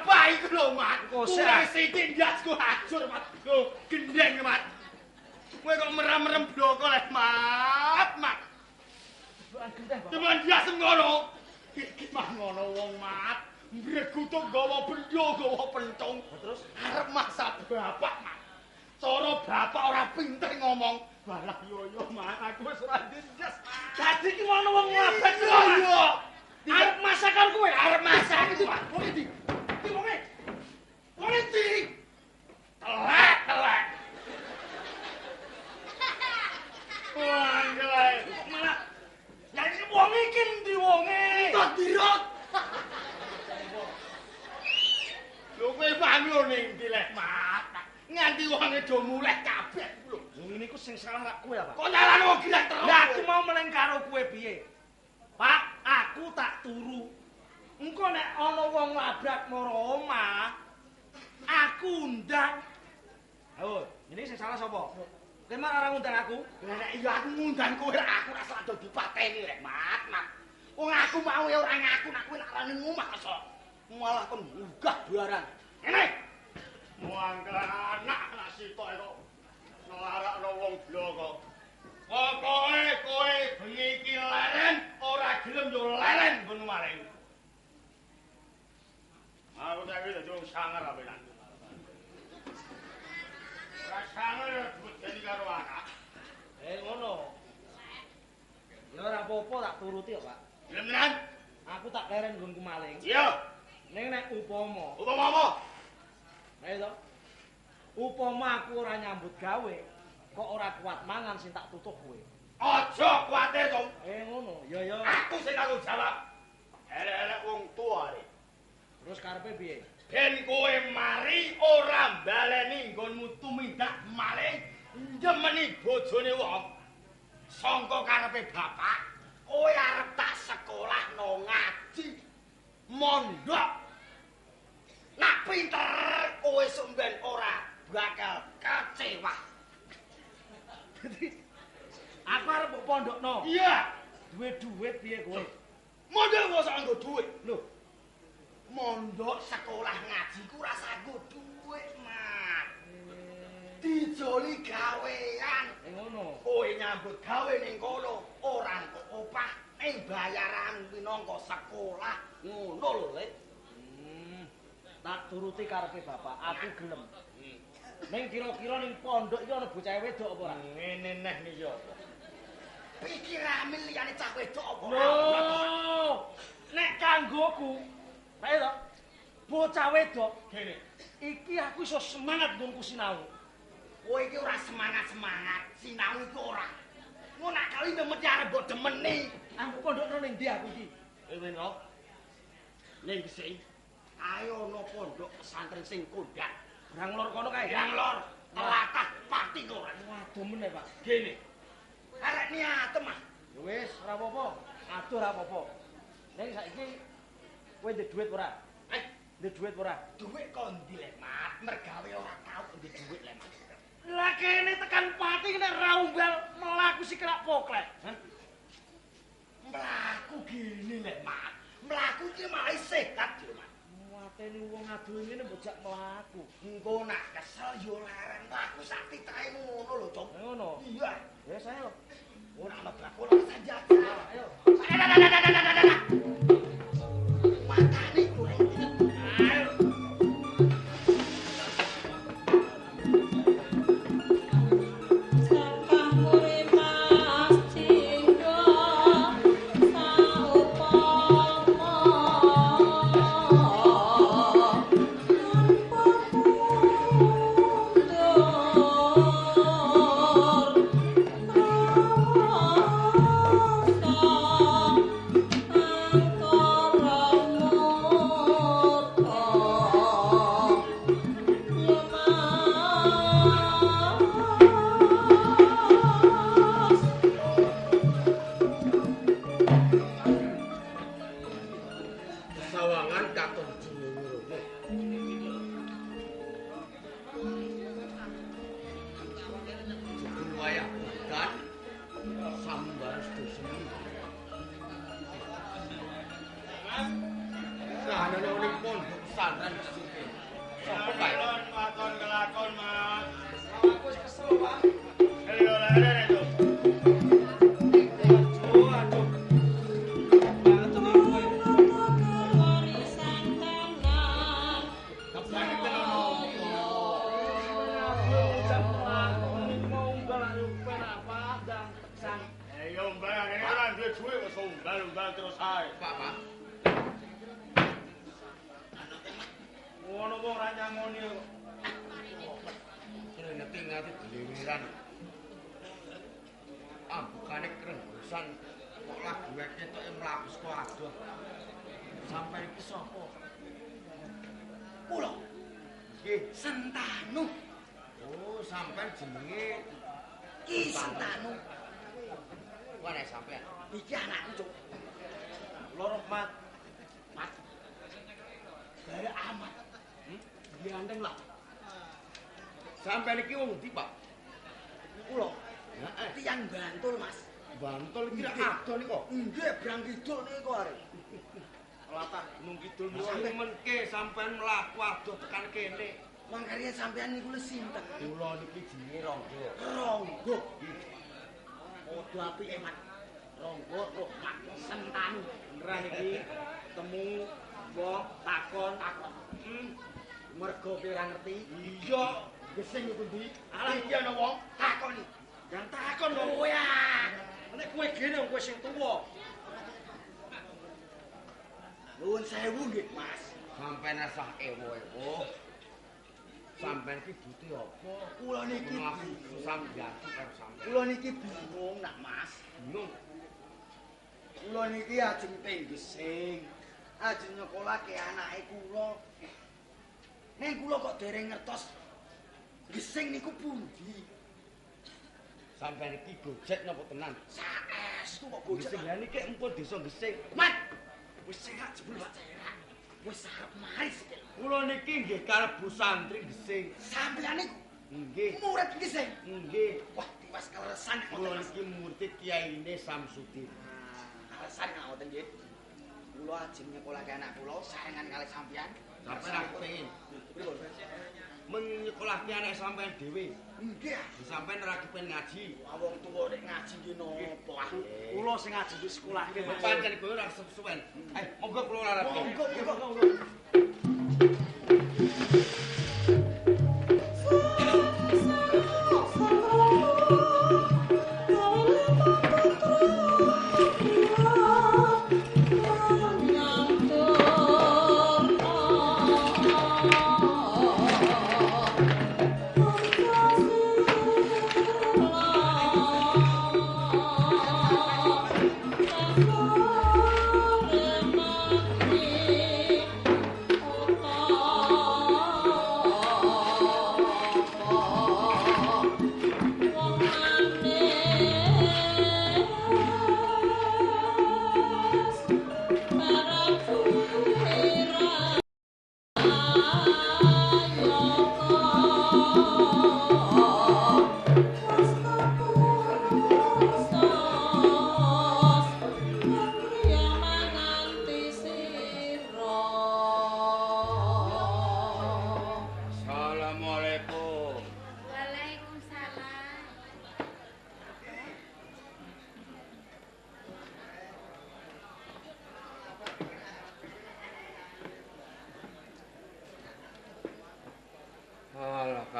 apa iku lho, Mat? Mulai sithik ndasku hancur, Mat. Lho, gendeng, Mat. Kowe kok merem-merem bloko leh, Mat. Teman biasa ngono. Iki mah ngono wong, Mat. Mbregutuk gawa bendho, gawa pentung. Terus arep masak bapak, Mat. Cara bapak ora pinter ngomong. Walah yo Mat, aku wis ora ndas. Dadi ki ngono wong ngabet yo. Arep masakan kowe, arep masak iki, Mat. Wong iki. Iki wong e. Wong iki. Telek. Wah, gila. Malah ya iki wong iki ndi wonge? Entuk dirot. Lho kowe bangun ning ndi leh, Mat? Nganti wonge do muleh kabeh lho. Ngene iku sing salah rak kowe apa? Kok nyalano wong gila terus? Lah aku mau meleng karo kowe piye? Pak, aku tak turu. Engko nek ana wong labrak maro omah, aku undang. Ayo, ini sing salah sapa? Kowe mah ora ngundang aku? Nek iya aku ngundang kowe aku rasa do dipateni rek, Mat. Wong aku mau ya ora ngaku nek kowe nak rani ngomah kok. Malah kon munggah barang. Ngene. Muangkel anak sitok kok nglarakno wong bloko. Pokoke kowe bengi iki leren, ora gelem yo leren ngono maring. Aku tak iki dadi sangar apenan. Ora sangar bojone karo anak. Ngono. Ya ora apa-apa tak turuti kok, Pak. Tenan? Aku tak leren nggonku maling. Iya. Ning nek upama apa? Ayo to. Upama aku ora nyambut gawe, kok ora kuat mangan sing tak tutup kowe. Aja kuwatir, Cung. Ngono. Ya. Aku sing tanggung jawab. Elek-elek wong tuwa iki. Terus karepe piye? Ben kowe mari ora baleni nggonmu tumindak maling, njemeni bojone wong. Sangka karepe bapak, kowe arep tak sekolah no ngaji. Mondok. Nak pinter kowe sumben ora bakal kecewa. Aku arep mbok pondokno. Iya. Duwe duit piye kowe? Mondok kok sak nggo dhuwit. Lho, mondok sekolah ngaji ku ora sanggo dhuwit, Mat. Dijoli gawean. Ngono. Kowe nyambut gawe ning kono ora entuk opah, ning bayaran minangka sekolah. Ngono lho, Lek. Tak turuti karepe bapak, aku gelem. Ning kira-kira ning pondok iki ana bocah wedok apa ora? Ngene neh niki apa? Pikirane liyane cah wedok apa? Lho, nek kanggoku, ayo to. Bocah wedok Gene. iki aku iso semangat nggonku sinau. Kowe iki ora semangat-semangat, sinau iku ora. Ngono nak kali mesti arep mbok demeni. Aku pondokno ning ndi aku iki? Ngono. Ning sing ayo no pondok pesantren sing kondang. Brang lor kono kae. Brang lor, telatah pati kok. Waduh meneh, Pak. Gene. Arek niate mah. Ya wis, ora apa-apa. Aduh ora apa-apa. Ning saiki kowe ndek dhuwit ora? Ndek dhuwit ora? Dhuwit kok ndi lek, Mat? Mergawe ora tau ndek dhuwit lek, Mat. Lah kene tekan pati nek raumbal mlaku sikrak poklek. Mlaku gini lek, Mat. Mlaku iki malah sehat yo, Mat. Mateni wong adoh ngene mbojak mlaku. Engko nak kesel yo leren mlaku sak titahe ngono lho, Cok. Ngono. Iya. Wis ayo. Ora mlaku ora saja. Ayo. Matane kurang. Ayo. nambal terus ae. Pak. Ngono wong ora nyangoni kok. Kene ngati deleweran. Ambukane krenggosan kok lagi wae ketoke mlaku saka adoh. Sampai iki sapa? Kula Nggih. Sentanu. Oh, sampean jenenge Ki Sentanu. Kuwi nek sampean. Iki anakku, Cuk. Loro mat. Mat. Gaya amat. Ganteng lah. Sampean iki wong ndi, Pak? Kula Heeh. tiyang Bantul, Mas. Bantul iki ra Nggih. adoh niku. Nggih, Brang Kidul niku arek. Latah Gunung Kidul Sampeyan menke sampean mlaku adoh tekan kene. Mangkane sampean niku le sinten? Kula niki jenenge Ronggo. Ronggo. Padha apike, Mat. Ronggo Rohmat Sentanu. beneran iki temu wong takon. Mergo kowe ora ngerti. Iya, Gesing iku ndi? Alah. Iki ana wong takoni. yang takon kok. Kowe ah. Nek kowe gene kowe sing tuwa. Nuwun sewu nggih, Mas. Sampeyan asah ewo-ewo. Sampeyan iki butuh apa? Kula niki Mlaku sampeyan karo sampeyan. Kula niki bingung nak, Mas. Bingung. Kula niki ajeng teng Gesing. Ajeng nyekolahke anake kula. Ning kula kok dereng ngertos Gesing niku pundi. Sampeyan iki gojek napa tenan? Saestu kok gojek. Gesing lan iki empun desa Gesing. Mat, wis sehat jebul Mat. Wis arep mari sikil. Kula niki nggih kalebu santri Gesing. Sampeyan niku Nggih. murid Gesing. Nggih. Wah, tiwas kaleresan Kula niki murid Kiyaine Samsudin. Kaleresan ngoten nggih. Kula ajeng nyekolahke anak kula sarengan kalih sampeyan. Sampeyan aku pengin menyekolahke anak sampeyan dhewe. Nggih. Sampeyan ora kepen ngaji. Wong tuwa nek ngaji ki napa ah. Kula sing ngaji wis sekolahke. Mas. Pancen kowe ora suwen. Monggo kula ora Monggo, monggo. Assalamualaikum. Waalaikumsalam.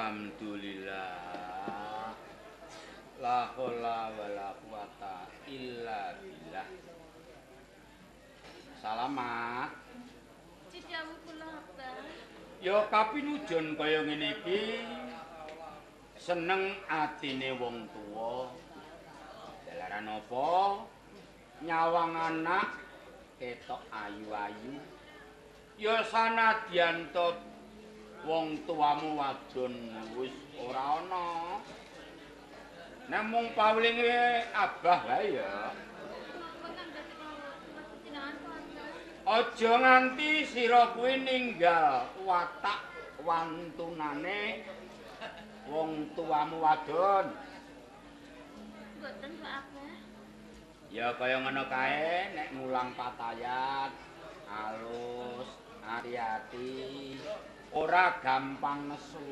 Alhamdulillah. La haula wala quwata illa billah. Salamat. Cidawu kula apa? Ya kapinujon kaya ngene iki seneng atine wong tuwa. Dalaran apa? Nyawang anak ketok ayu-ayu. Ya sanadyan to wong tuamu wadon wis ora ana. Namung pawlinge abah wae ya. Napa kan dadi pertinaan keluarga? Aja nganti sira kuwi ninggal watak wantunane wong tuamu wadon. Mboten Pak Abah. Ya kaya ngono kae nek mulang patayat alus, hati-hati, ora gampang nesu.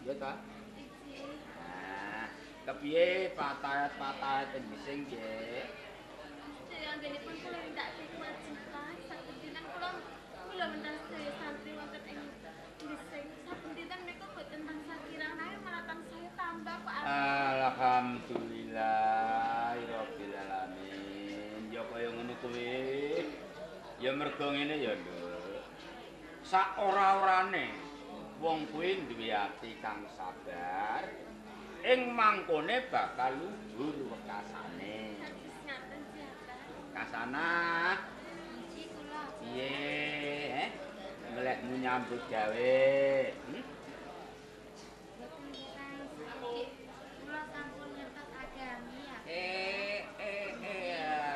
Ya ta? Iki Nah, kepiye patayat-patayat Gesing nggih? sedaya anggenipun kula mindak kewajiban saben dinten kula mentas sedaya santri wonten ing Gesing. Saben dinten menika boten tansah kirang nanging malah tansah tambah Pak Abah. Alhamdulillahirabbil alamin. Ya kaya ngono kuwi Ya mergo ngene ya, Nduk. Sak ora-orane wong kuwi duwe ati kang sabar. Ing mangkone bakal luhur wekasane. Ngaten siapa? Kasana. Iki kula. Piye? Melekmu nyambut gawe. Boten kirang sakit. Kula sampun nyetot agami ya.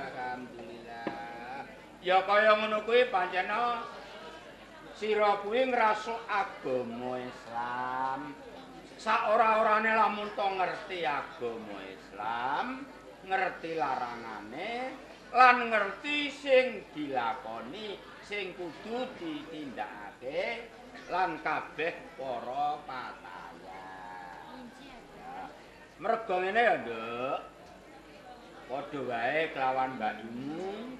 Alhamdulillah. Ya kaya ngono kuwi pancen sira kuwi ngrasuk agama Islam. Sak ora-orane lamun to ngerti agama Islam, ngerti larangane lan ngerti sing dilakoni, sing kudu ditindakake lan kabeh para patayan. Mergo ngene ya, Nduk. Padha wae kelawan mbakyumu.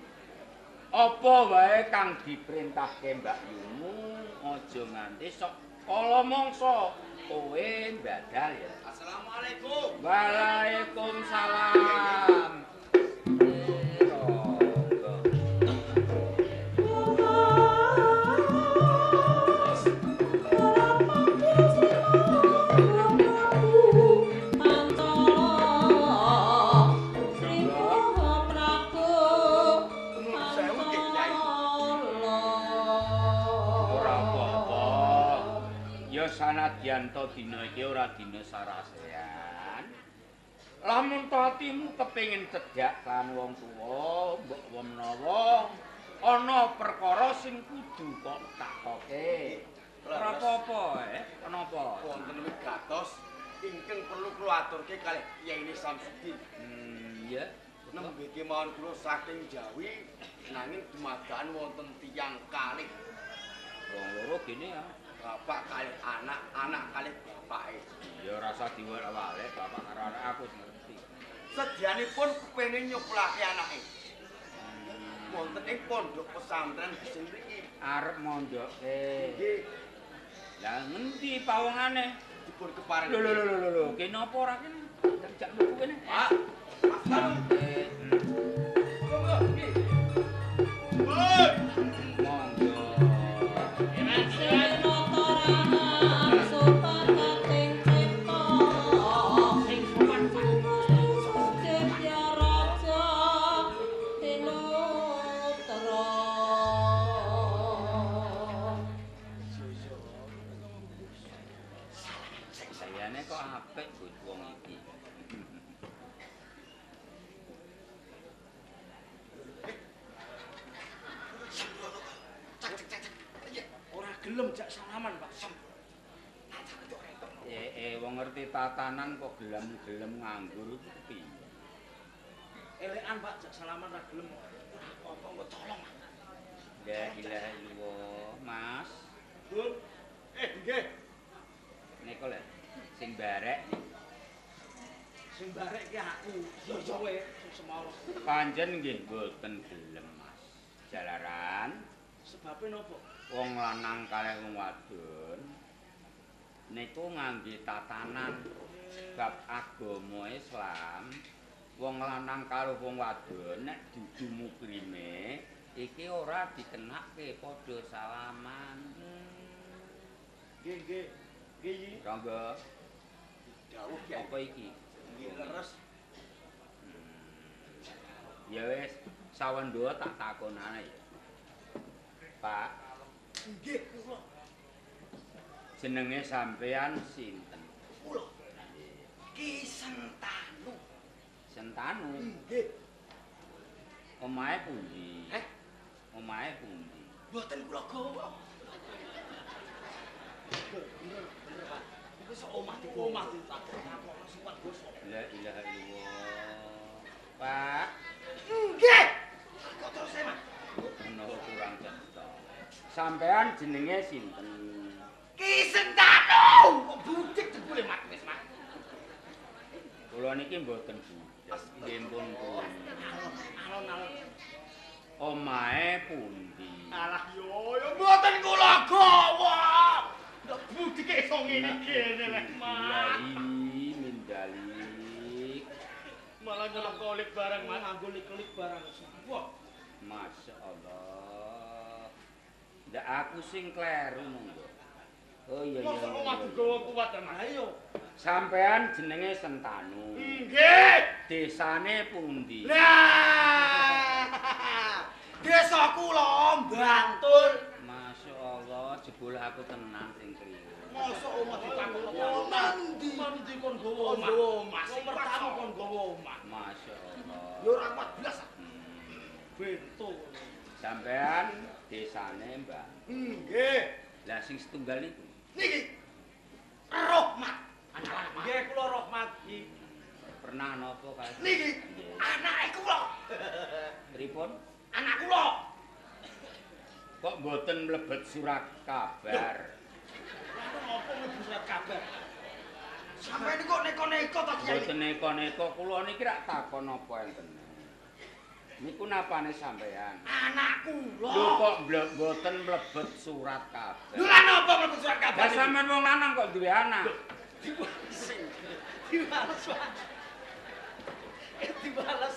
Apa wae kang diperintahke mbakyumu, aja nganti sok kala mangsa kowe mbadal ya. Assalamualaikum. Waalaikumsalam. Sanadyan to dina iki ora dina sarasean. Lamun to atimu kepengin cedhak kan wong tuwa, mbok menawa ana perkara sing kudu kok takoke. Ora apa-apa, Kenapa? Wonten wigatos ingkang perlu kula aturke kalih Yaini Samsudin. Iya. Nembe kemawon kula saking Jawi nanging dumadakan wonten tiyang kalih. Wong loro gene ya. Bapak kalih anak, anak kalih bapake. Ya rasa diwalek bapak karo anak aku ngerti. Sedyanipun kepengin nyuplake anake. Wonten ing pondok pesantren sing mriki. Arep mondoke. Nggih, Lah ngendi pawongane? dipun keparing. Lho, kene apa ora kene? Jak mlebu kene. Pak, Mas. Monggo, nggih. Woi. Monggo. Sayane kok apik wong iki. Ora gelem jak salaman, Pak. Wong ngerti tatanan kok gelem-gelem nganggur iku piye? Elekan, Pak, jak salaman ra gelem. Apa kok tolong. La ilaha illallah, Mas. Dul. Nggih. Niku lho sing barek Sing barek ki aku, yo kowe sing semara. panjen nggih mboten gelem, Mas. Jalaran Sebabe napa? wong lanang kalih wong wadon niku ngangge tatanan bab agama Islam. Wong lanang karo wong wadon nek dudu mukrime iki ora dikenakke padha salaman. Nggih, nggih. Nggih. Rangga, Dawuh Kyai. apa iki? Nggih leres. Ya wis, sawendo tak takonane ya. Pak, Nggih, kula. jenenge sampean sinten? Kula. Ki Sentanu. Sentanu. Nggih. Omahe pundi? Eh, Omahe pundi? mboten kula gawa. Bener, Pak. Iku sok omah ditakon sifat basa. La ilaha illallah. Pak, Nggih. Kok terus Mas? menawa kurang cetha. Sampean jenenge sinten? Ki Sentanu. Kok budik jebule Mas wis, Mas. Kula niki mboten budak. Nggih pun kula. Alon-alon. Omahe pundi? Alah yo mboten kula gawa. Ndak budike iso ngene kene lek Mas. Mindalik. Malah nyelok kolik barang Mas, nganggo lik-lik barang. Wah, Masya Allah. Ndak aku sing kleru monggo. Oh iya iya. Mosok omah digawa kuat ta, Mas? Ayo. Sampean jenenge Sentanu. Nggih. Desane pundi? Lah. Desa kula Bantul. Masyaallah, jebul aku tenan sing kliru. Mosok omah ditakon Nanti kon gowo omah. Mas, Nomor tamu kon gowo omah. Masyaallah. Ya ora kuat blas. Bento. Sampean desane Mbak. Nggih. Lah sing setunggal niku. Niki Rahmat. Anak Nggih kula Rahmat iki. Pernah napa kae? niki anake kula. Pripun? Anak kula. Kok mboten mlebet surat kabar? Lalu ngopo mlebu surat kabar? Sampai niku neko-neko ta Kyai? Mboten neko-neko kula niki rak takon apa enten. Niku napane sampean? Anak kula. Lho kok mboten mlebet surat kabar? Lha napa mlebu surat kabar? Lah sampean wong lanang kok duwe anak? Dibales, Pak. Dibales.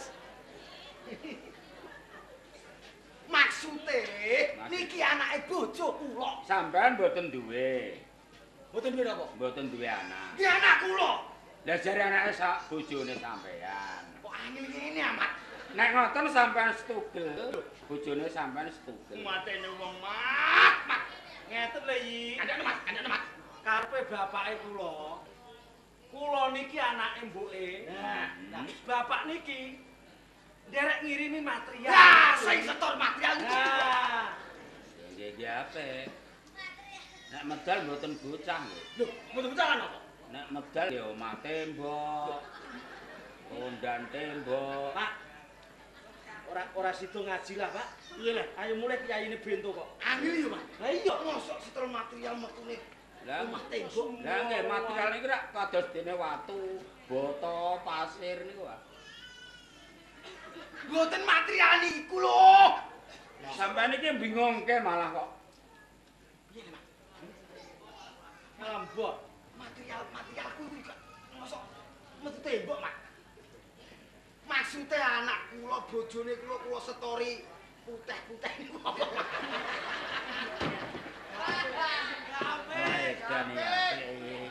Maksude niki anake bojo kula. Sampean mboten duwe. Mboten duwe napa? Mboten duwe anak. Ki anak kula. Lah jare anake sak bojone sampean. Kok angel ngene amat. Nek ngoten sampean setugel, bojone sampean setugel. Matene wong mat. Ngeten lho iki. Ada mat. Karepe bapake kula. Kula niki anake mbuke. Nah, Bapak niki nderek ngirimi material. ya sing setor material iki. Nah, Nggih nggih apik. Nek medal mboten bocah nggih. Lho, mboten becalan apa? Nek medal ya omah tembok. Ondan tembok. Pak. Ora sida ngaji lah, Pak. Iya lah, ayo mulai kiyaine bento kok. Angel yo, Mas. Lah iya. Mosok setor material metune Lah omah tembok. Lah nggih material niki rak kados dene watu, bata, pasir niku wae. Mboten material niku lho. Sampeyan iki bingungke malah kok. Piye, Mas? Ngambok. Materialku iki kok mosok metu tembok, Mas. Maksude anak kula bojone kula setori putih-putih niku apa, Mas? Edan ya apik.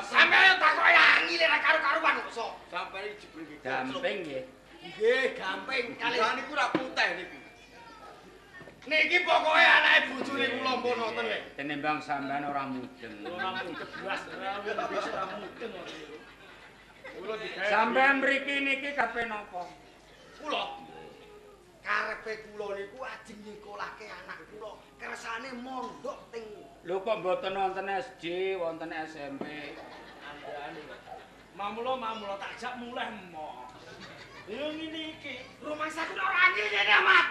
Sampe ayo takoki angile ra karo-karuan kok sok. Sampai jebul iki. Gamping nggih. Nggih, gampang kali. Lah niku ra putih niki. Niki pokoke anake bojone kula mpun wonten lho. Tenimbang sampean ora mudeng. Ora mudeng blas, ora bisa ora mudeng kok. Kula digawe. Sampean mriki niki kape napa? Kula karepe kula niku ajeng nyekolahke anak kula. Kersane mondok teng Lho kok mboten wonten SD, wonten SMP. Andane. Mamula tak jak mulih mo. Yo ngene iki. rumah sakit ora angel ngene amat.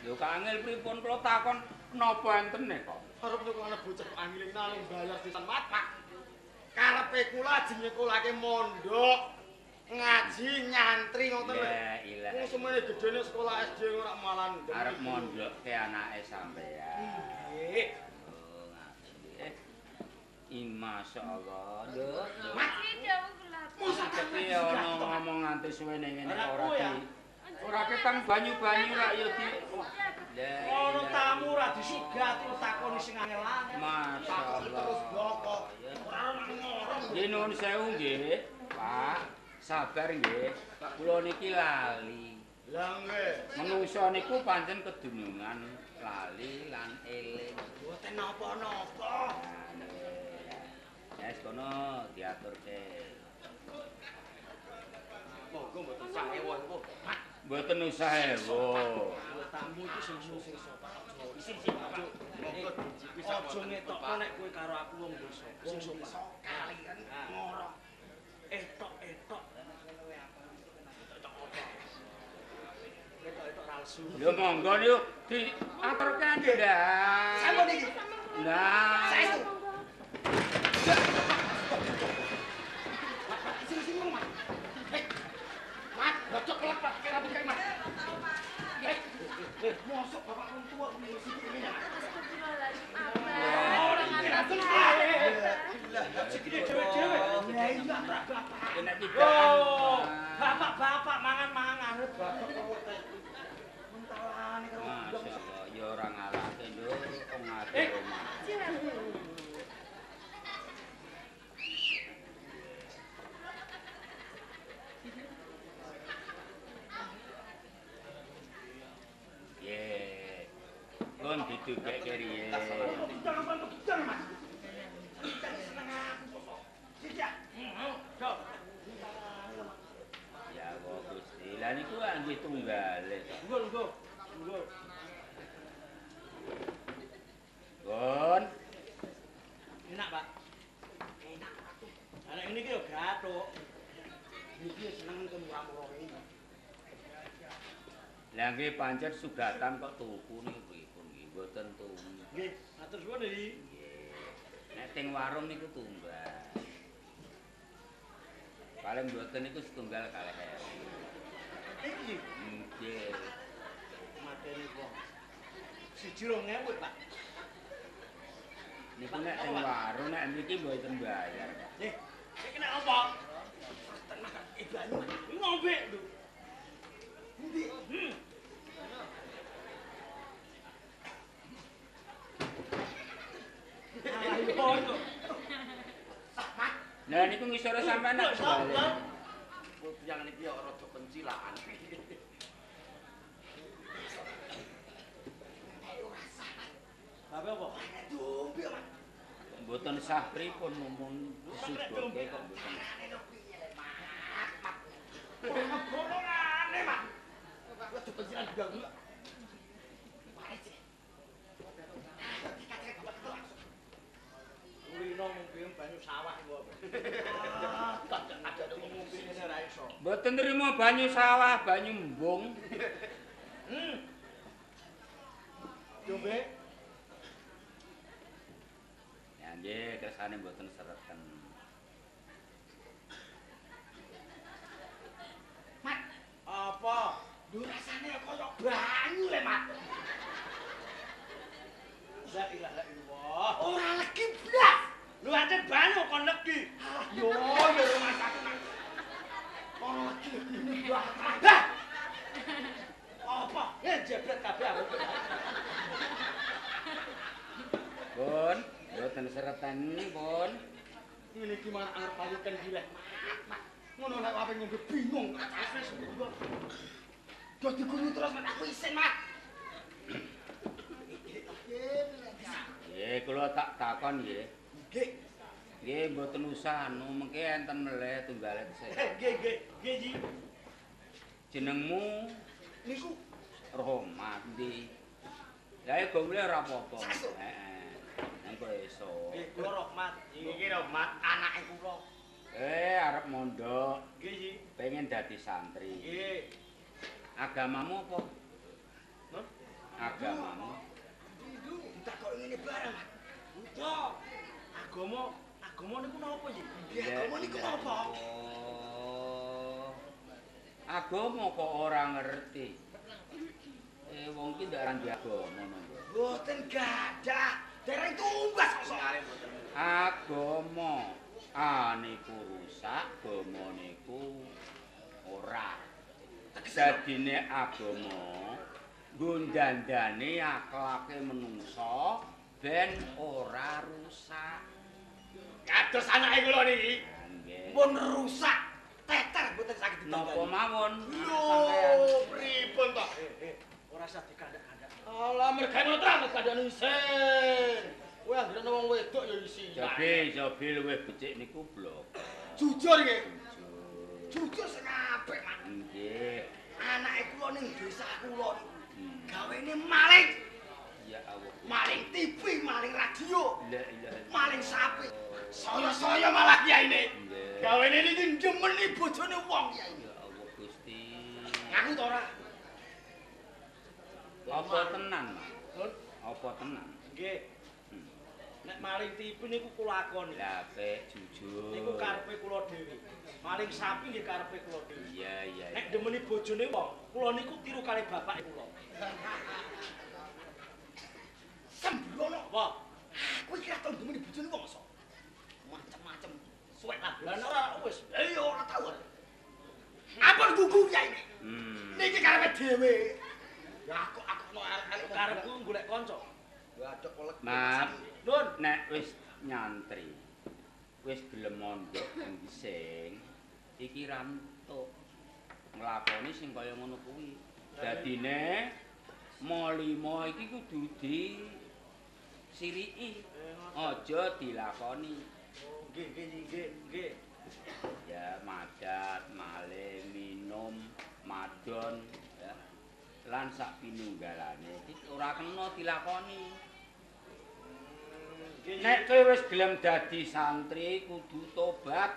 Lho kangil pripun kula takon napa entene kok? Arep niku ana bocah angel nalung bayar sisan matak. Karepe kula ajeng nyekolahke mondok ngaji nyantri ngoten lho. La ilaha. Wong semene gedene sekolah SD ora malan. Arep mondok ke anake sampean. Nggih. Oh, ngaji. Masyaallah. Lho. Iki jauh gelap. Tapi ono ngomong nganti suwene ngene Ora ora aku ya. di. Ora ketang banyu-banyu rak ya di. Ono tamu ra disugati takoni sing angel-angel. Takon terus Masyaallah. blokok. Ora ana ngorong. Nggih nuwun sewu nggih, Pak. Sabar nggih. Kula niki lali. Lah nggih. Menungso niku pancen kedunungan lali lan eling. Mboten napa-napa. Wes kono diaturke. Monggo mboten sak ewon kok. Mboten usah ewo. Tamu iki sing sopan. Sing Pak. Monggo dicipi sak Aja ngetokno nek kowe karo aku wong dosa. Wong sopan. Kalian ngorong. Etok. Etok palsu. Yo monggo niku diaturke ndak. Sampun iki. Nah. Saestu. Sing Mas. Mas, bocok lepat kira bukan Mas. Mosok bapak wong tua kuwi sing ini ya. Astagfirullahaladzim. Abah, orang atas Sikile dhewe-dhewe. Ya iya bapak. Enak Oh, bapak mangan-mangan. Bapak Mentalane karo Masyaallah, ya ora riye. Kegiatan, Mas. Ya kok Gusti. Lah niku nggih tunggale. Lungguh. Gon. Enak, Pak. Enak. Anak ini ki yo gathuk. Iki seneng kemurah-murah iki. Lah nggih pancen sugatan kok tuku niku pripun nggih mboten tuku. Nggih, matur suwun iki. Nek teng warung niku tunggal. Paling mboten niku setunggal kalih ewu. Iki Nggih. materi wong. Siji 2.000, Pak. Niku nek teng warung nek mriki mboten bayar. Nih, iki nek apa? Tenang, banyu. Ngombe lho. Endi? Ayo. Lah niku ngisore sampean nek balik. Yang niki yo rada pencilaan. Bapak apa? Dombe, Mas. Mboten sah pripun mumpung disuguhke kok mboten. Golongane, Mas. Rada pencilaan juga. Urino mungkin banyu sawah kok. Tak ada ngombe ngene ra iso. Mboten nrimo banyu sawah, banyu embung. Dombe. Ya nggih, kersane mboten sereten. Mat, apa? Lho rasane kaya banyu le, Mat. La ilaha illallah. Ora legi blas. Lho ancen banyu kon legi. Yo rumah sakit, Mat. Ora legi ini banget. Apa? Jebret kabeh aku. Pun, mboten sereten pun. Ngene iki malah arep pawuken gileh. Mat. Ngono nek ape ngombe bingung. Wis dadi guru terus nek aku isin, Mat. Nggih, kula tak takon nggih. Nggih. Nggih, mboten usah anu mengke enten meleh tunggale tesih. Nggih, Ji. Jenengmu Niku Rohmat ndi? Lah go mulih ora apa-apa. Sesuk. Heeh. Engko esuk. nggih kula Rahmat. Iki Rahmat anake kula. Arep mondok, Nggih, Ji. pengen dadi santri. Nggih. Agamamu apa? Hah? Agamamu. Ditakok ngene bareng, Mas. Udah. Agama niku napa, Ji? Agama niku napa? Oh. Agama kok ora ngerti. Wong ki ndak arang agama ngono. Mboten gadah. Dereng tumbas kok. Agama niku rusak, agama niku ora. Dadine agama nggo ndandani akhlake menungsa ben ora rusak. Kados anake kula niki. Nggih. Pun rusak. Teter mboten saged Napa ditangani. mawon? Lho, pripun to? Ora usah dikandak-kandak. Alah mergane terang kadane isin. Kowe anggere wong wedok ya isi. Jobi luwih becik niku blok. Jujur nggih. Jujur sing apik, Mas. Nggih. Anake kula ning desa kula niku gawene maling. Ya Allah. Maling TV, maling radio, La ilaha illallah. maling sapi. Saya malah kiyaine. Nggih. Gawene niki njemeni bojone wong kiai. Ya Allah Gusti. Ngaku to ora? Apa tenan, Mas? Apa tenan? Nggih. Nek maling TV niku kula akoni. Lah apik jujur. Niku karepe kula dhewe. Maling sapi nggih karepe kula dhewe. Iya. Nek demeni bojone wong, kula niku tiru kali bapak kula. Sembrono apa? Kowe kira tau demeni bojone wong so? Macem-macem. Suwek lah. Lah ora wis. Iya ora tau. Ampun gugu kiai iki. Niki karepe dhewe. Ya aku no arek karepku golek kanca. Waduh kolek. Mas, Nun, nek wis nyantri, wis gelem mondok ing Gising, iki ra entuk nglakoni sing kaya ngono kuwi. Dadine mo 5 iki kudu siriki. Aja dilakoni. Nggih. Ya madat, maling, minum, madon, ya. Lan sak pinunggalane iki ora kena dilakoni. Nek kowe wis gelem dadi santri kudu tobat.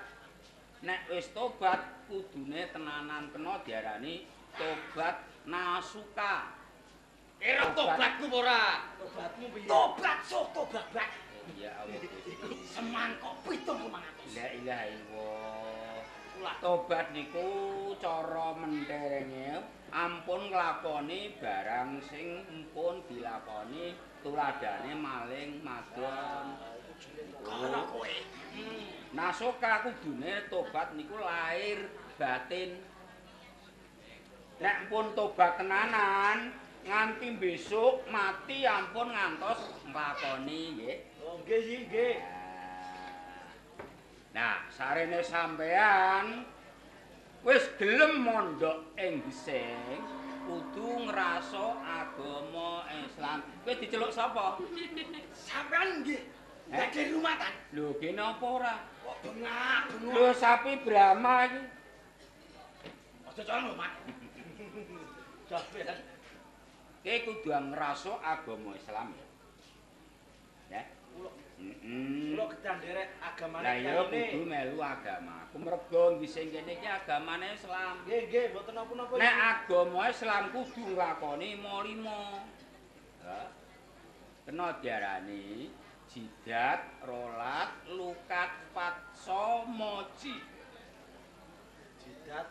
Nek wis tobat kudune tenanan kena diarani tobat nasuka. Kira tobatku apa ora? Tobatmu piye? Tobat sok tobat. Ya Allah. Semangkok 7.500. La ilaha illallah. Tobat niku cara menterenge ampun nglakoni barang sing empun dilakoni, tuladane maling, madon. Kono kowe. Nasuka kudune tobat niku lahir batin. Nek pun tobat tenanan nganti besok mati ampun ngantos nglakoni nggih. Oh nggih. Nah, sarene sampean wis gelem mondok ing Geseng, kudu ngraso agama Islam. Kowe diceluk sapa? Sampeyan nggih. Dadi rumatan. Lho, kene apa ora? Kok bengak. Lho, sapi Brahma iki. Aja colong, Mat. Sampeyan Kowe kudu ngraso agama Islam. Ya. kula gedang derek agamane Lah ya kudu melu agama. Kumerga ngising kene iki agamane Islam. Nggih, mboten napa-napa. Nek agama Islam kudu nglakoni 5. Kena diarani jidat, rolat, lukat, patso, moji. Jidat,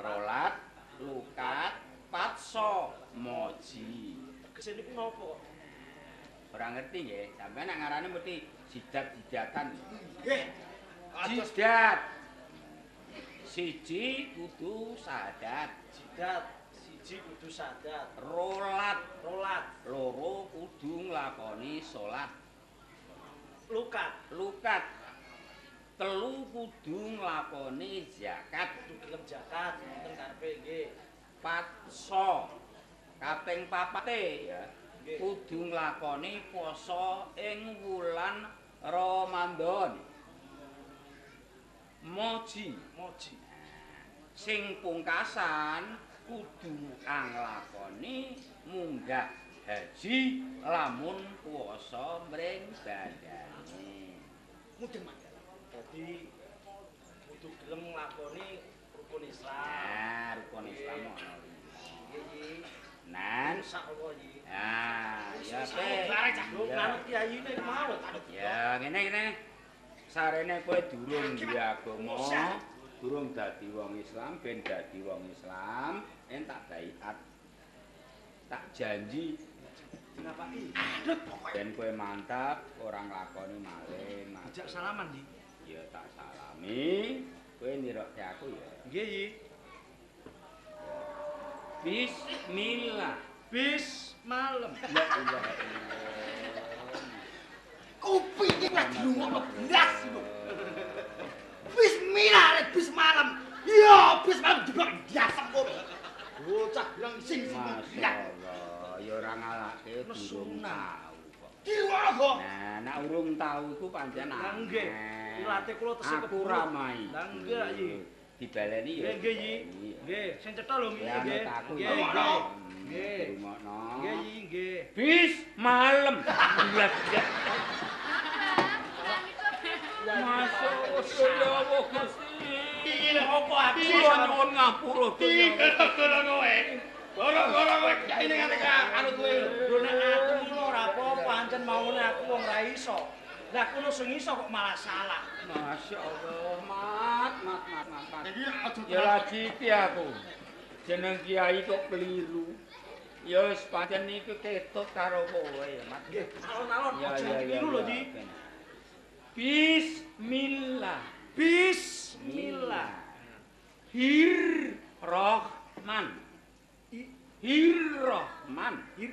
Rolat, lukat, patso, moji. tegese niku napa? Ora ngerti nggih, sampeyan nek ngarane mesti jidat-jidatan. Nggih. Jidat. Siji kudu sadat, Jidat, siji kudu sadat. rolat, Loro kudu nglakoni salat. lukat, Telu kudu nglakoni zakat. kudu gelem zakat, wonten karepe nggih. Patso kaping 4 ya. Nggih. Kudu nglakoni poso ing wulan Ramadan. Moji sing pungkasan kudu nglakoni munggah haji lamun puasa mring bandane. Mudeng, Mat. Dadi kudu gelem nglakoni rukun Islam. Nah, rukun Islam ono. Nggih. Nan Insyaallah iki. nah, ya Bareng cah lu nganut kiyaine mau. Ya, ngene. Sarene kowe durung duwe agama, durung dadi wong Islam, ben dadi wong Islam, tak baiat. Tak janji Ngapaki? ben kowe mantap ora nglakoni maling, Ajak salaman iki. ya tak salami, kowe nirokke aku ya. Nggih, Yi. Bismillah. Bis malam. La ilaha illallah. Kuping iki lagi lunga blas lho. Bismillah, bis malam. Ya, bis malam jeblok diasem kono. Bocah bilang sing Masyaallah, ya ora ngalake durung tau kok. Diwono. Nah, nek urung tau iku pancen Lah nggih. Ilate kula tesih aku ramai. Lah nggih, Yi. Dibaleni ya. Nggih, Yi. Nggih, sing cetha lho nggih. Ya Nggih, aku nggih. Nggih. Rungokno. Nggih, Yi, nggih. Bis malam. Iya. Masuk ya Allah Gusti. Iki opo aku Kula nyuwun ngapura iki gara-gara kowe. Gara-gara kowe kiyaine ngene anu kowe. Lho nek aku ngono ora apa-apa, pancen maune aku wong ra iso. Lah kulo sing iso kok malah salah. Masyaallah, mat. Iki aja Ya lagi iki aku. Jeneng kiai kok keliru. Ya wis pancen iki ketut karo kowe ya, Mat. Nggih, alon-alon Ya aja ya ya. keliru lho, Ji. Bismillah. Bismillah. Rahman. Rahman. Hir.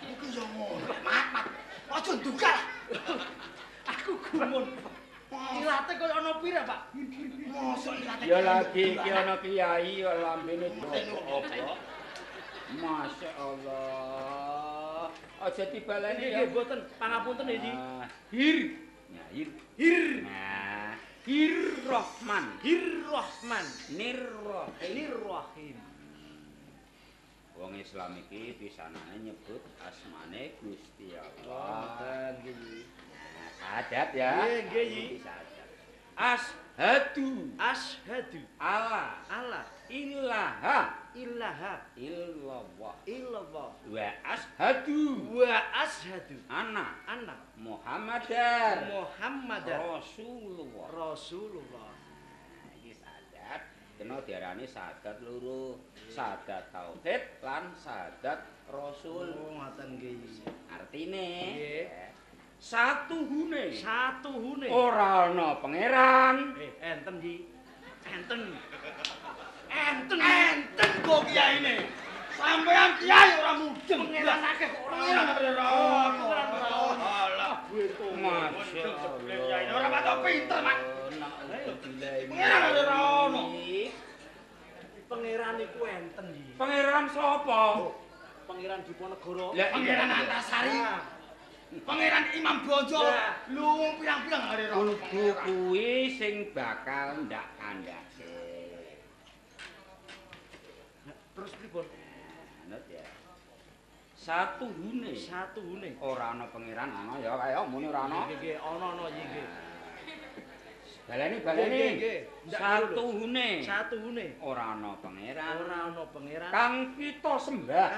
Iku yo ngono, Mat. Aja ndugal. Aku gumun. Ilate koyo ana pira, Pak? Mosok ilate. Ya lagi iki ana kiai lambene apa? Masya Allah. Aja dibaleni ya. Nggih mboten, pangapunten nggih. Hir. Ya, hir. Hir. Nah, Hir-Rahman. Hir-Rahman. Nir-Rahim. Wong Islam iki pisanane nyebut asmane Gusti Allah. Syahadat ya. Nggih. Ashhadu Allah ilaha illallah wa ashhadu anna Muhammadar Rasulullah. Iki syahadat kena diarani syahadat loro, syahadat tauhid lan syahadat rasul. Ngoten nggih. Artine Nggih. Satuhune ora ana pangeran. Enten nggih. Enten kok kiyaine. Sampean kiai ora mudeng. pangeran akeh kok ora Alah, Masyaallah. ora patok pinter, Mak. Pangeran ora ono. pangeran iku enten nggih. Pangeran sapa? Pangeran Diponegoro. Lah Pangeran Antasari. Pangeran Imam Bonjol. Lu pirang-pirang hari rono. Kudu kuwi sing bakal ndak kandhake. Terus pripun? Anut ya. Satuhune ora ana pangeran ana ya kaya muni ora ana. Nggih, ana nggih. Baleni. Nggih. Satuhune ora ana pangeran. Kang Kita sembah.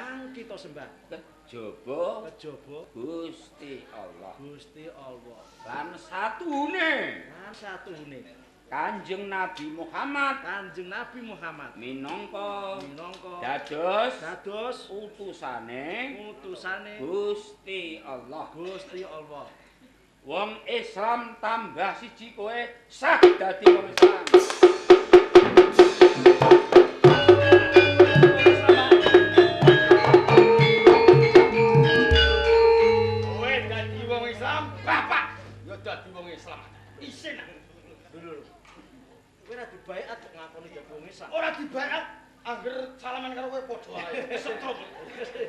Kejaba Gusti Allah. Lan satuhune Kanjeng Nabi Muhammad minangka dados utusane Gusti Allah. Wong Islam tambah siji kowe sah dadi wong Islam. Kowe dadi wong Islam, bapak ya dadi wong Islam. Isin. Dulu. Kowe ora dibaiat kok ngakoni dadi wong Islam. Ora dibaiat angger salaman karo kowe padha ae. Setrum.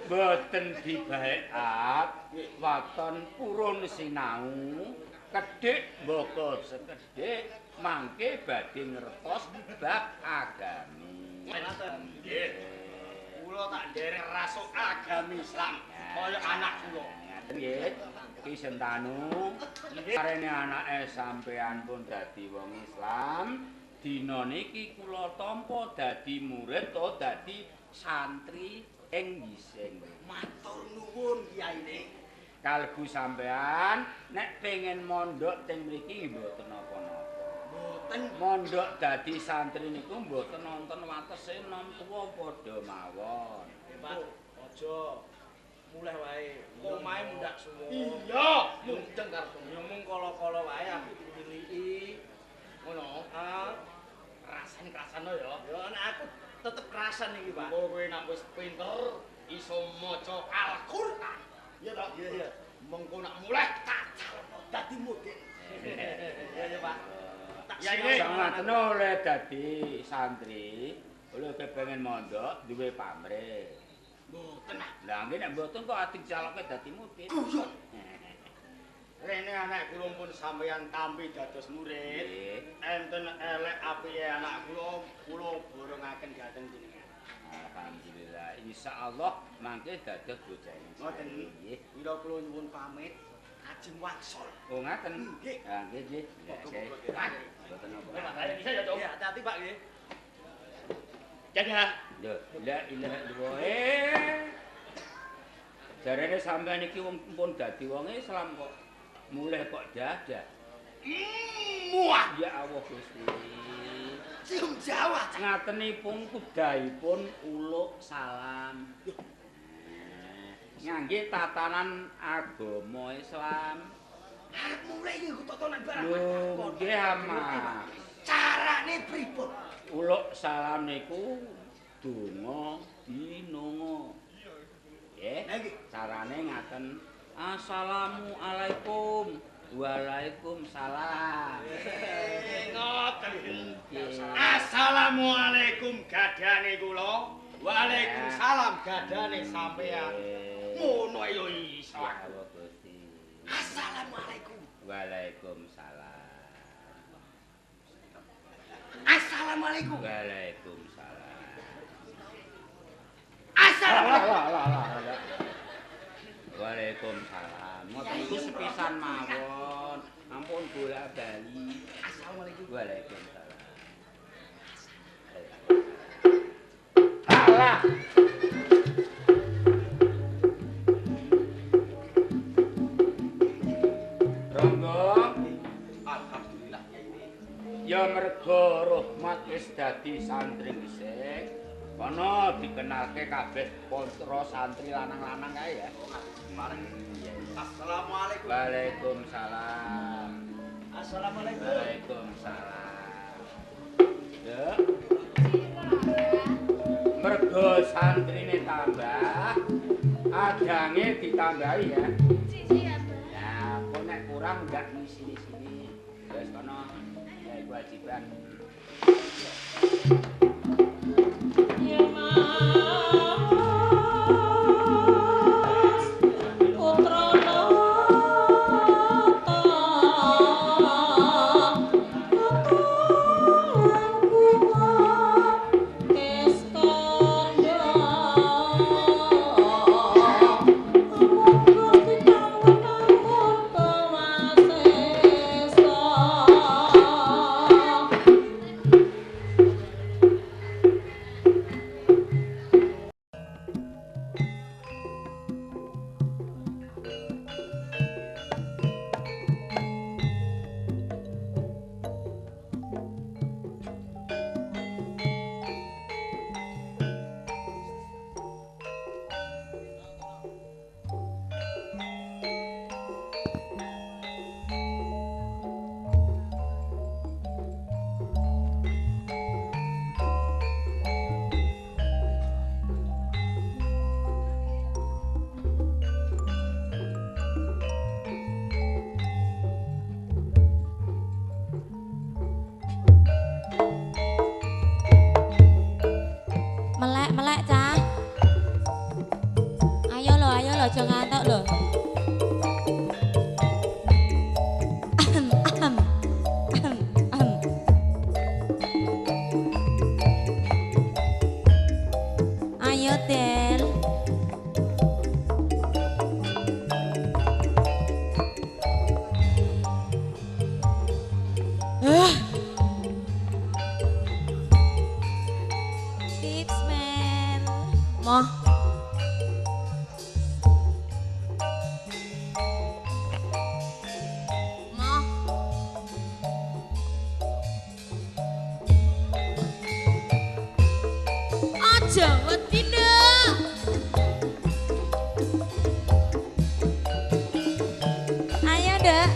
Boten dibaiat, waton purun sinau, kedhik mbaka sekedhik mangke badhe ngertos bab agami. Nggih. Kula tak nderek rasuk agami Islam kaya anak kula. Nggih, Ki Sentanu, karene anake sampean pun dadi wong Islam, dina niki kula tampa dadi murid to dadi santri ing ngising. Matur nuwun kiyaine. Kalbu sampean nek pengen mondok teng mriki mboten napa-napa. Mboten Mondok dadi santri niku mboten nonton watese nom tuwa padha mawon. Pak, aja mulih wae. Omahe mundak suwo. iya, mudeng karo Ya mung kala-kala wae aku diliki. ngono. Rasan-rasane ya. Ya nek aku tetep kerasan iki, Pak. Kowe nek wis pinter iso maca Al-Qur'an. Iya ta? Iya. Mengko nek mulai tak calon dadi mudin. Iya, Pak. Tak Ya, sinau ini. Sangaten oleh dadi santri, oleh kepengen mondok duwe pamrih. Mboten ah. Lah nggih nek mboten kok ating caloke dadi murid. Guyon. Rene anak kula pun sampeyan tampi dados murid. Nggih. Enten elek apike anak kula borongaken dhateng jenengan. Alhamdulillah, insyaallah mangke dados bocah ini. Ngoten. Nggih. Mila kula nyuwun pamit ajeng wangsul. Oh ngaten. Nggih. Ah nggih. Nggih. Mboten napa. Bisa ya, Cok? Iya, hati-hati, Pak nggih. Jaga. Lho, la ilaha illallah. Jarene sampean iki wong pun dadi wong Islam kok. Mulih kok dadah. Muah. Ya Allah Gusti. Cium Jawa. Ngatenipun kudaipun uluk salam. Ngangge tatanan agama Islam. Arep mulai iki tatanan barang. Lho, nggih Ama. Carane pripun? Uluk salam niku donga dinonga. Nggih. Nggih. Carane ngaten. Assalamualaikum. Waalaikumsalam. Ngoten. Nggih. Assalamualaikum gadane kula. Waalaikumsalam gadane sampean. Ngono ya iso. Ya Allah Gusti. Assalamualaikum. Waalaikumsalam. Assalamualaikum. Waalaikumsalam. Assalamualaikum. Waalaikumsalam. Ngoten iku sepisan mawon. Ampun bola-bali. Assalamualaikum. Waalaikumsalam. Alah. Ronggo, Alhamdulillah Kyai. ya merga Rahmat wis dadi santri sing kono dikenalke kabeh kontra santri lanang-lanang kae ya. Mareng. Assalamualaikum. Waalaikumsalam. Assalamualaikum. Waalaikumsalam. Ya. Mergo santrine tambah, adange ditambahi ya. Cici ya, Mbak. Ya, kok nek kurang ndak ngisi-sini. Wis kono ya kewajiban. Ya Mas, putra nata, kes kandha, monggo ditawon kawasesa. Melek cah. Ayo lo aja ngantuk lo. Ayo Del. Tips man. Moh. Moh. Aja wedi ndak. Ayo ndak.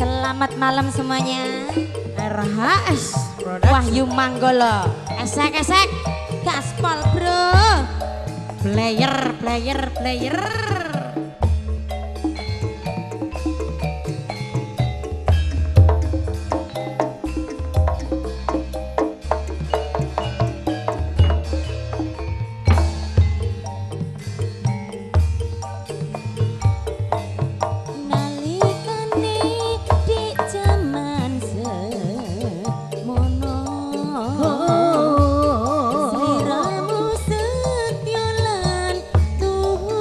Selamat malam semuanya. RHS Wahyu Manggolo. Esek-esek gaspol bro. Player. Nalikane di jaman semono sliramu setyo lan tuhu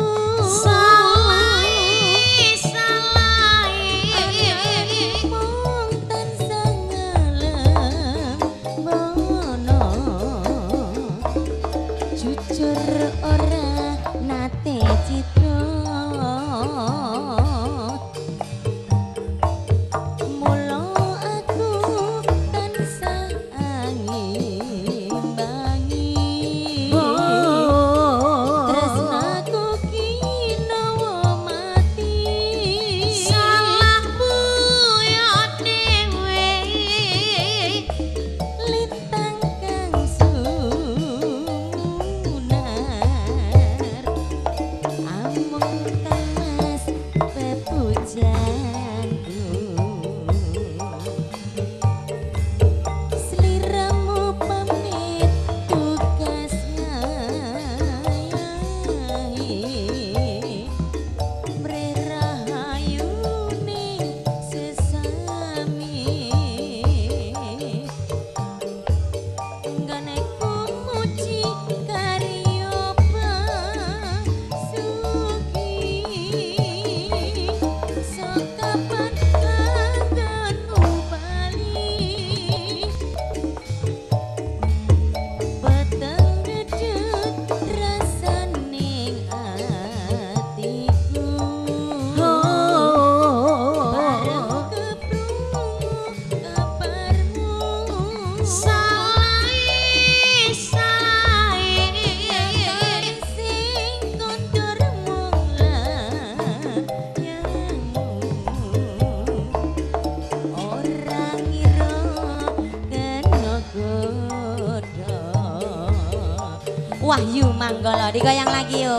Wahyu Manggala digoyang lagi yo.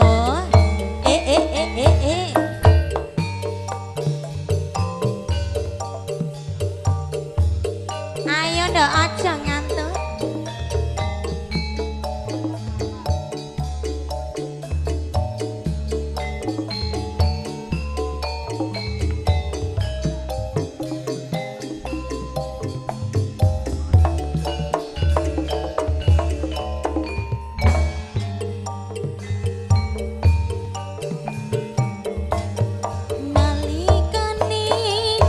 Ayo ndak aja ngantuk. Nalikane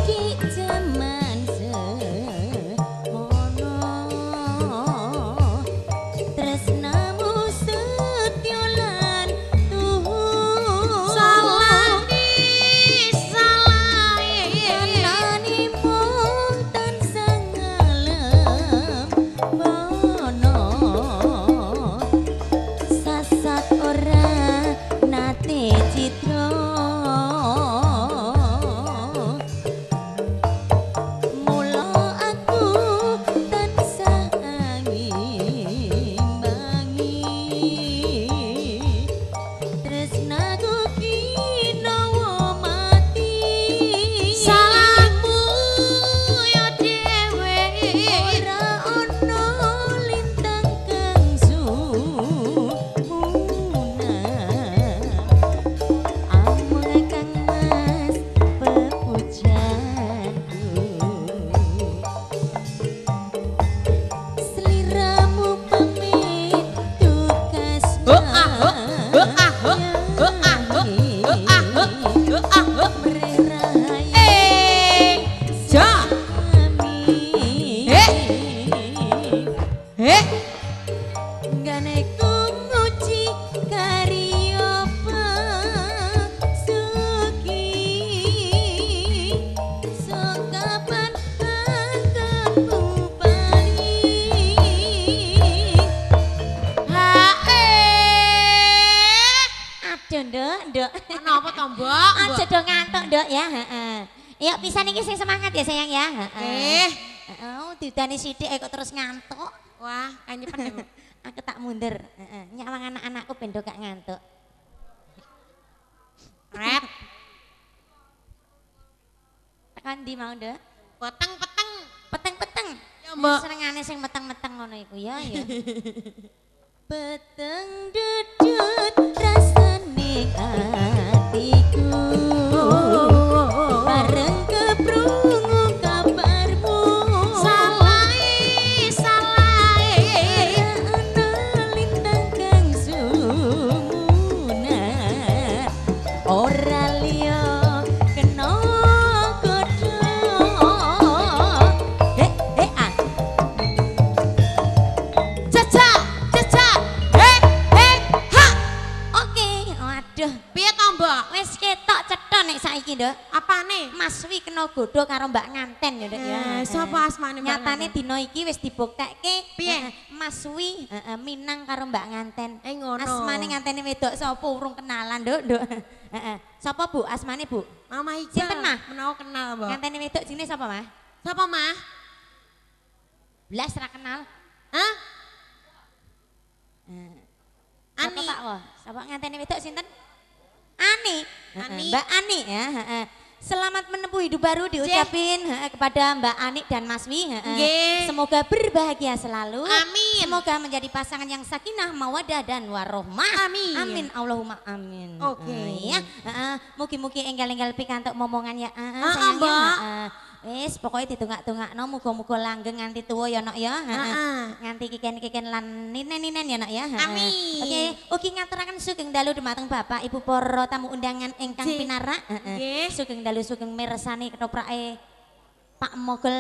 di jaman semono tresnamu setya lan tuhu salani salane mung tansah ngalem bono sasat ora nate citra mula aku tansah ngimbangi tresnaku kinawa mati salahmu ya dhewe ora ana lintang kang sumunah amung kang mas pepujanku seliramu pamit tukasna Ganeku nguci karya pasuki sokapan angkatmu paling aduh nduk Kenapa to, Mbak? aja do ngantuk nduk ya heeh yuk pisan iki sing semangat ya sayang ya heeh didani sithik kok terus ngantuk. Wah, kanyepen ya, Bu. Aku tak mundur, nyawang anak-anakku bendo gak ngantuk. Rep, Tekan ndi mau, Nduk? peteng-peteng. Peteng-peteng. Ya, Mbak. Senengane sing meteng-meteng ngono iku ya ya. Peteng dedut rasane atiku. Bareng keprungu kabarmu. Salai, salai. Ana lintang kang sumunar. Ora liya kena godho. Ah. Caca, caca. Ha. Oke, waduh. Piye to, Mbak? Wis ketok cetha nek saiki, Nduk. Apane? Mas Wi kena godho karo Mbak Nganten ya, Nduk ya. Sapa asmane Mbak? Nyatane dina iki wis dibuktekke Piye? Mas Wi minang karo Mbak Nganten. Ngono. Asmane ngantene wedok sapa urung kenalan, Nduk, Nduk. Heeh. Sapa Bu asmane, Bu? Mama Ica. Sinten, Mah? Menawa kenal, Mbak. Ngantene wedok jenenge sapa, Mah? Sapa, Mah? Blas ra kenal. Hah? Sapa Ani. Pak Wo? Sapa ngantene wedok sinten? Ani. Ani. Mbak Ani ya, heeh. Selamat menempuh hidup baru diucapin kepada Mbak Ani dan Mas Wi. Nggih. Semoga berbahagia selalu. Amin. Semoga menjadi pasangan yang sakinah, mawadah dan warohmah. Amin. Amin. Allahumma amin. Oke. Ya. Mugi-mugi enggal-enggal pikantuk momongan ya. Mbak. Wis pokoknya ditungak-tungakno muga-muga langgeng nganti tuwa ya Nok ya. Nganti kiken-kiken lan ninen-ninen ya Nok ya. Amin. Oke, ugi ngaturaken sugeng dalu dumateng Bapak Ibu para tamu undangan ingkang Nggih. pinarak. Nggih. Sugeng dalu sugeng mirsani ketoprake Pak Mogol.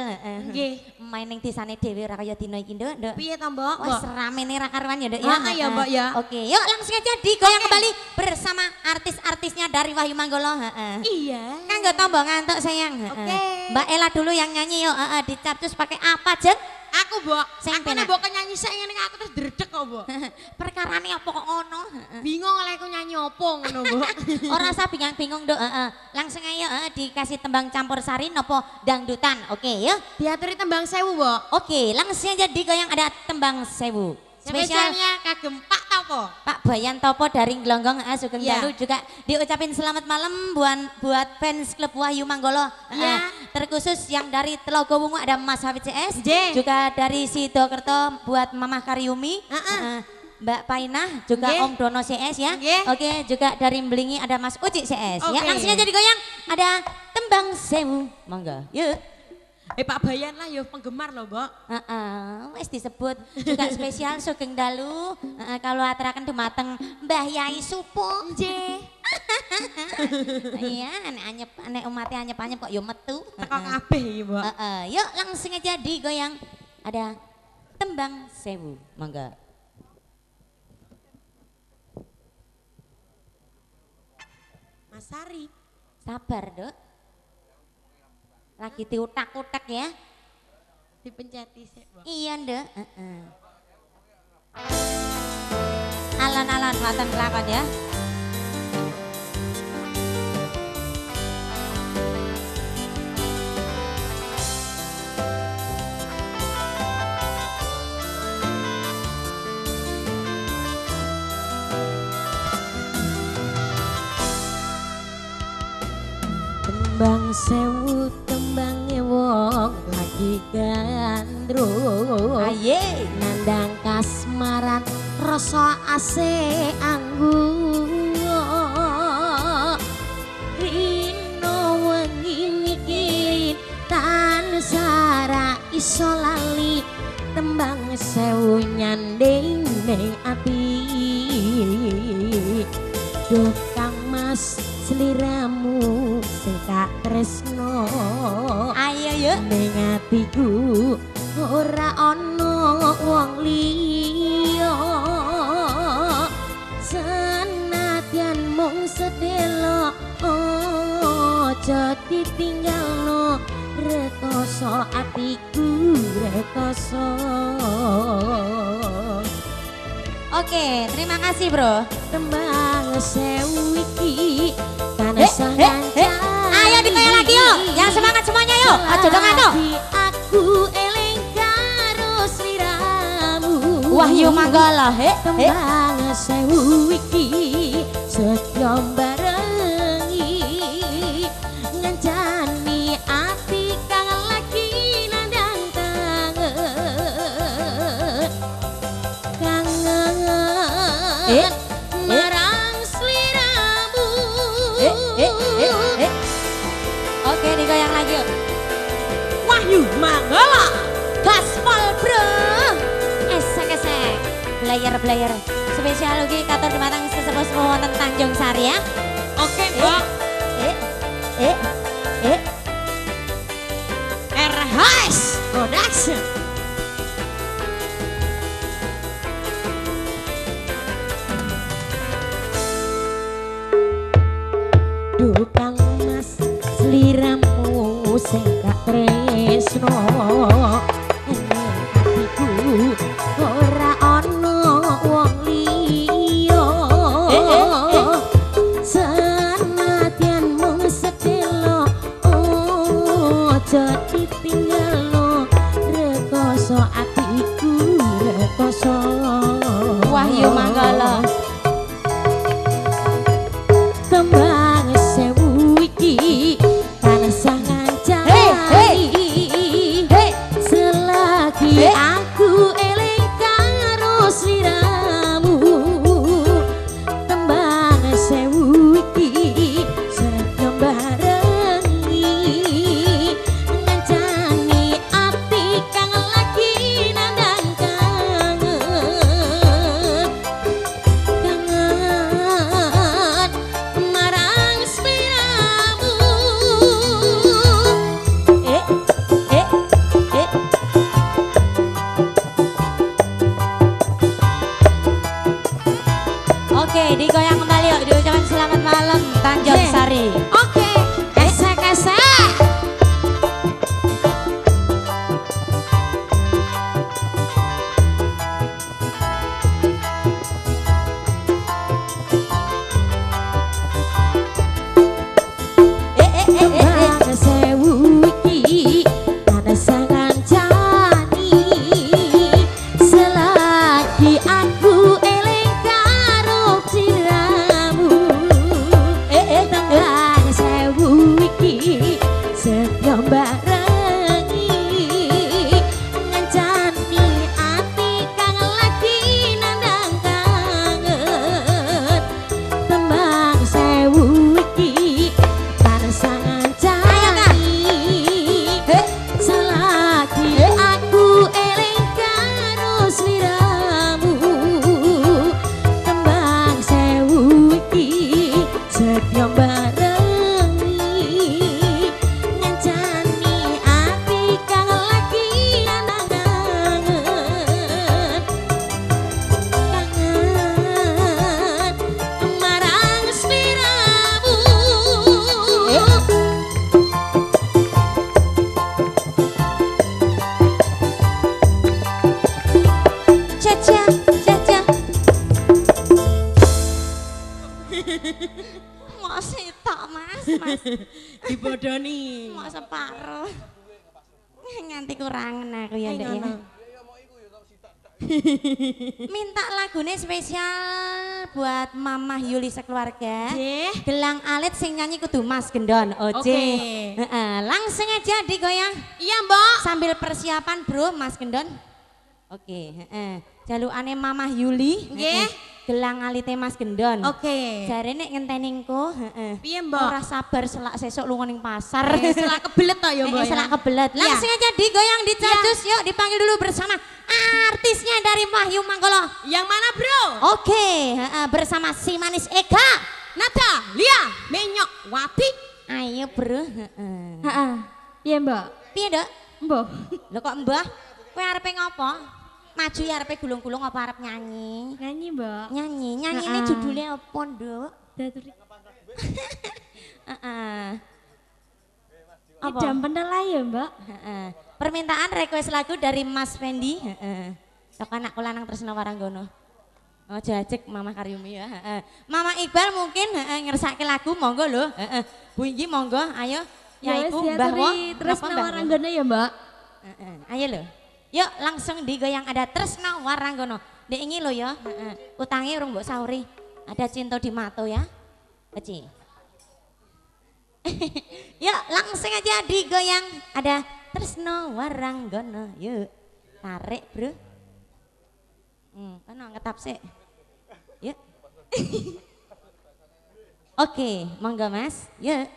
Nggih. Main ning desane dhewe ora kaya dina iki, Nduk. Nduk. Piye to, Mbak? Wis ramene ra karuan ya, Nduk ya. Ya, Mbak ya. Oke, yuk langsung aja digoyang kembali bersama artis-artisnya dari Wahyu Manggala. Iya. Kanggo tombo ngantuk sayang. Oke. Mbak Ella dulu yang nyanyi yuk. Dicapcus pakai apa, Jeng? Aku, Mbak. Sing Aku penak. nek mbok nyanyi sik ngene aku terus dredeg kok, Mbak. Perkarane apa kok ngono? Bingung oleh aku nyanyi apa ngono, Mbak. Ora usah bingung-bingung, Nduk. Langsung ayo dikasih tembang campur sari nopo dangdutan. Oke, yuk. Diaturi tembang 1000, Mbak. Oke, langsung aja digoyang ada tembang sewu. Spesialnya kagem Pak Tom. apa? Pak Bayan Topo dari Glonggong Sugeng Iya. Dalu juga diucapin selamat malam buat fans klub Wahyu Manggolo. Iya. Terkhusus yang dari Telogo Wungu ada Mas Hafid CS, J. juga dari Sidokerto buat Mamah Karyumi. Mbak Painah juga Nggih. Om Dono CS ya. Nggih. Oke, juga dari Belingi ada Mas Uci CS ya. Oke. Langsung aja digoyang. Ada Tembang Sewu. Monggo. Yuk. Pak Bayan lah ya penggemar loh, Mbok. Wis disebut juga spesial Sugeng Dalu. Kalau aturaken dumateng Mbah Yai Supo. Nggih. Iya, anek umate anyep-anyep kok yo metu. Teko kabeh iki, Mbok. Yuk langsung aja digoyang. Ada Tembang Sewu. Monggo. Mas Sari. Sabar, Dok. Lagi diutak-utak ya. Dipenceti sik, Mbok. Iya, Dok. Alan-alan waten kelakon ya. Tembang sewu tembange wong lagi gandrung. Aye. Nandang kasmaran rasa ase anggun. Rino wengi mikir tansah ra iso lali. Tembang sewu nyanding ning ati. Duh Kang Mas sliramu sing tak tresno. Ayo yuk. Ning atiku ora ana wong liya. Senadyan mung sedelo aja ditinggalno. Rekoso atiku rekoso. Oke, terima kasih bro. Tembang sewu iki tansah ngancani. Ayo dikoyak lagi yuk. Yang semangat semuanya yuk. Aja dong aku. Aku eling karo sliramu. Wahyu Manggala. Tembang sewu iki setya barengi ngancani ati kang lagi nandang kangen marang sliramu. Oke, digoyang lagi yuk. Wahyu Manggala. Gaspol bro. Esek-esek. Blayer-blayer. Spesial lagi katur dumateng sesepuh-sepuh wonten Tanjung Sari ya. Oke, Mbak. Eh. RHS Production. Duh Kang Mas sliramu sing gak tresno. Atiku ora ana wong liya. Senadyan mung sedelo aja ditinggalno. Rekoso atiku rekoso. Wahyu Manggala. Tembang sewu iki tansah ngancani. Selagi aku eling karo sliramu. Tembang sewu iki setya barengi ngancani ati kang lagi karo. Nganti kurangan aku ya Ndek ya. Minta lagune spesial buat Mamah Yuli sekeluarga. Gelang alit sing nyanyi kudu Mas Gendon. Oke. Langsung aja digoyang. Iya, Mbak. Sambil persiapan, Bro, Mas Gendon. Oke, jalukane Mamah Yuli. Nggih. Gelang alite Mas Gendon. Oke. Jarene ngenteni engko, Piye, Mbak? Ora sabar selak sesuk lunga ning pasar. Selak kebelet to ya, Mbak. Selak kebelet. Langsung aja digoyang dicadus. Yuk dipanggil dulu bersama artisnya dari Wahyu Manggolo. Yang mana, Bro? Oke, bersama si manis Eka, Nata, Lia, Menyok, Wati. Ayo, Bro. Iya, Mbak. Piye, Dok? Mbah. Lho kok Mbah? Kowe arepe ngopo? Maju ya arepe gulung-gulung apa arep nyanyi? Nyanyi, Mbak. Nyanyi. Nyanyi ini judulnya apa, Nduk? Daturi. Apa? Jam penelai ya, Mbak. Permintaan request lagu dari Mas Fendi. Sok anakku lanang tresna waranggono. Oh, jajek Mama Karyumi ya. Mama Iqbal mungkin ngersake lagu monggo lho. Bu Inggi monggo ayo. Yaiku Mbah Wo. Tresna waranggono ya, Mbak. Ayo lho. Yuk langsung digoyang ada Tresna Waranggono. Dek ini lo ya, utangnya urung mbok sauri. Ada Cinta di Mato ya. Eci. Yuk langsung aja digoyang ada Tresna Waranggono. Yuk tarik bro. Kan ngetap sih. Yuk. Oke, monggo mas. Yuk.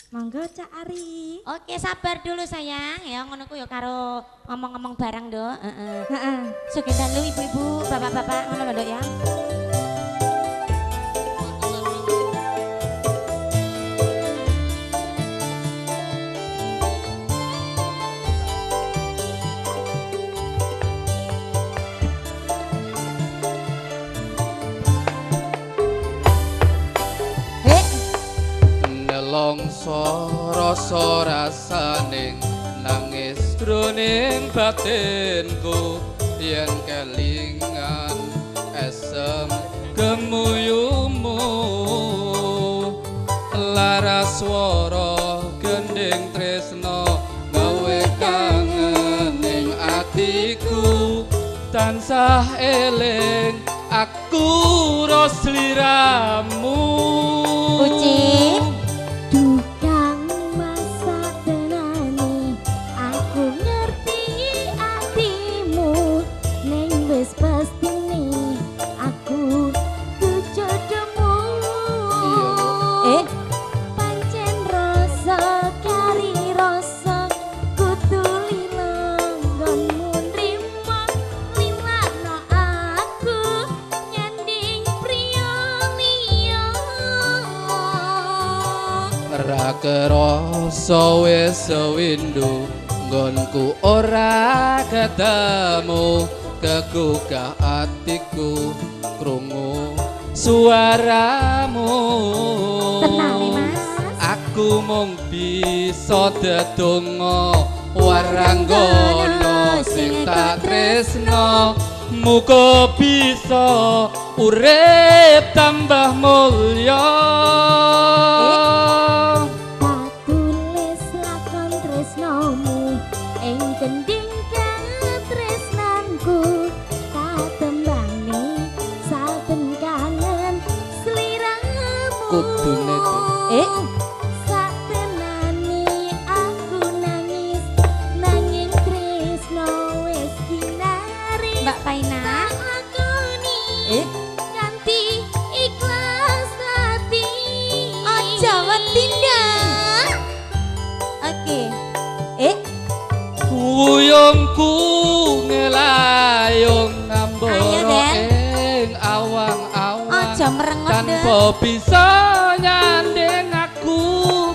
Monggo Cak Ari. Oke sabar dulu sayang ya ngono ku ya karo ngomong-ngomong barang Dok. Heeh. Sugeng dalu ibu-ibu, bapak-bapak ngono lho Dok ya. Longso rasa rasaning nangis jroning batinku yen kelingan esem gemuyumu laras swara gending tresna gawe kangen ning atiku tansah eling aku ros sliramu Uci kerasa wis sewindu nggonku ora ketemu kegugah atiku krungu suaramu aku mung bisa dedonga waranggono sing tak tresna muga bisa urip tambah mulya satenani aku nangis nanging tresno wis kinari Mbak Paina ganti ikhlas hati aja wetinda oke kuyungku ngelayung ngambara ing awang-awang aja merengut tanpa bisa nyanding aku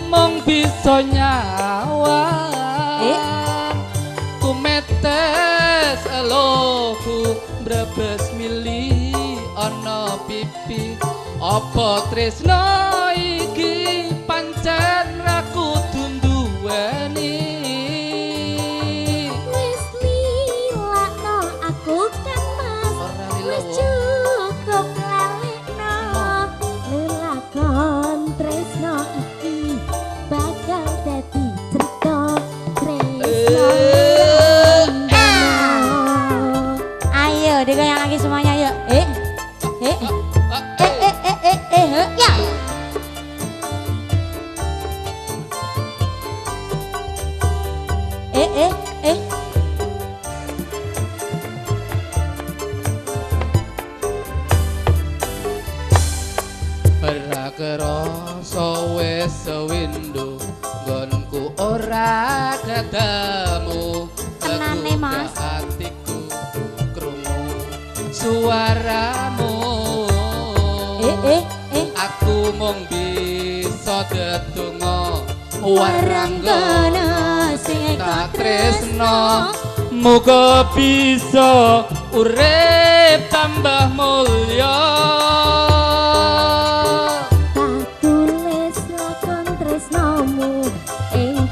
mung bisa nyawang kumetes eloku mbrebes mili ana pipi apa tresna iki pancen ra kudu duweni wis lilakno aku kan mas wis cukup lalekno lelakon tresno Ora kerasa wis sewindu nggonku ora ketemu tenane Mas atiku krungu suaramu aku mung bisa dedonga waranggana sing tak tresno muga bisa urip tambah mulya.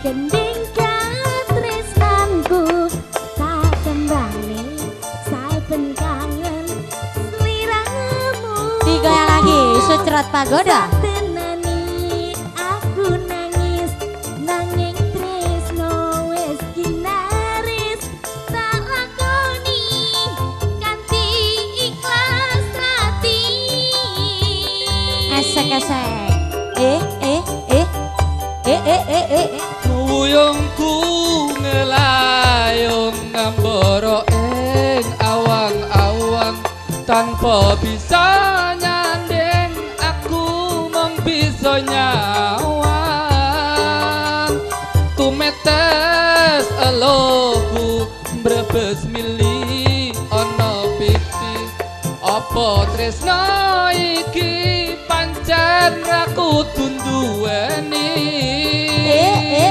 Gending katresnanku tak kembali saben kangen sliramu digoyang lagi Sucrat Pagoda tenani aku nangis nanging tresno wis ginaris tak lakoni kanthi ikhlas hati esek-esek Wuyungku ngelayung ngambara ing awang-awang tanpa bisa nyanding aku mung bisa nyawang tumetes eloku mbrebes mili ana pipi apa tresno iki pancen aku duweni